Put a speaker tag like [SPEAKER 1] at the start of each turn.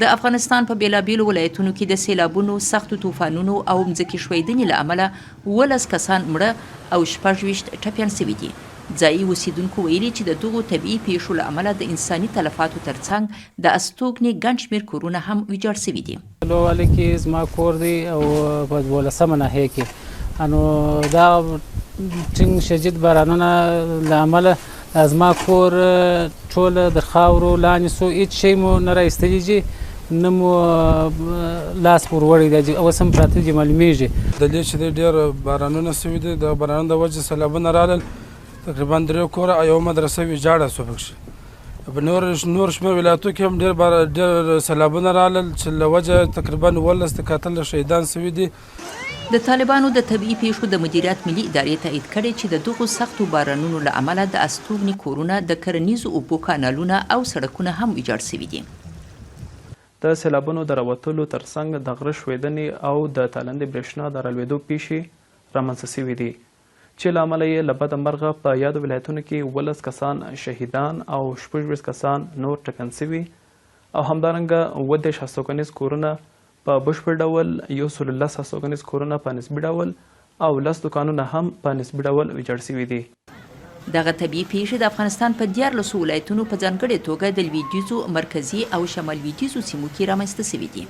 [SPEAKER 1] د افغانستان په بیلابیلو ولایتونو کې د سیلابونو، سختو طوفانونو او مځکې ښویدنې له امله 12 کسان مړه او 26 ټپیان شوي دي. ځایي اوسیدونکو ویلي چې د دغو طبیعي پیښو له امله د انساني تلفاتو ترڅنګ د استوګنې ګڼ شمېر کورونه هم ویجاړ شوي دي.
[SPEAKER 2] لووالی کې زما کور دی او په 12مه ناحیه کې نو دا ټینګ شدید بارانونه له امله زما کور ټوله د خاورو لاندې سو هېڅ شی مو نه رایستلی دي، نه مو لاس ور وړی دی، اوس هم پراته دي معلومیږي.
[SPEAKER 3] دلیل چې دی ډېر بارانونه سوي دي، د بارانونو د وجې سیلابونه رالل، تقریبا 3 کوره او 1 مدرسه ویجاړه سوه پکښې. په نور شمېر ولایتو کې هم ډېر سیلابونه رالل چې له وجه تقریبا 19 قاتل شهیدان سوي دي.
[SPEAKER 1] د طالبانو د طبیعي پیښو د مدیریت ملي ادارې تایید کړی چې د دغو سختو بارانونو له امله د استوګنې کورونه، د کرنیزو اوبو کانالونه او سړکونه هم ویجاړ شوي دي.
[SPEAKER 4] د سیلابونو د راوتلو ترڅنګ د غره ښویدنې او د تالندې برېښنا د رالوېدو پیښې رامنځته شوي دي چې له امله یې له بده مرغه په یادو ولایتونو کې 12 کسان شهیدان او 26 کسان نور ټپیان شوي او همدارنګه 10 هستوګنیز کورونه په بشپړ ډول، 110 هستوګنیز کورونه په نسبي ډول او 10 دوکانونه هم په نسبي ډول ویجاړ شوي دي.
[SPEAKER 1] دغه طبیعي پیښې د افغانستان په 14 ولایتونو په ځانګړې توګه د لویدیځو، مرکزي او شمال لویدیځو سیمو کې رامنځته شوي دي.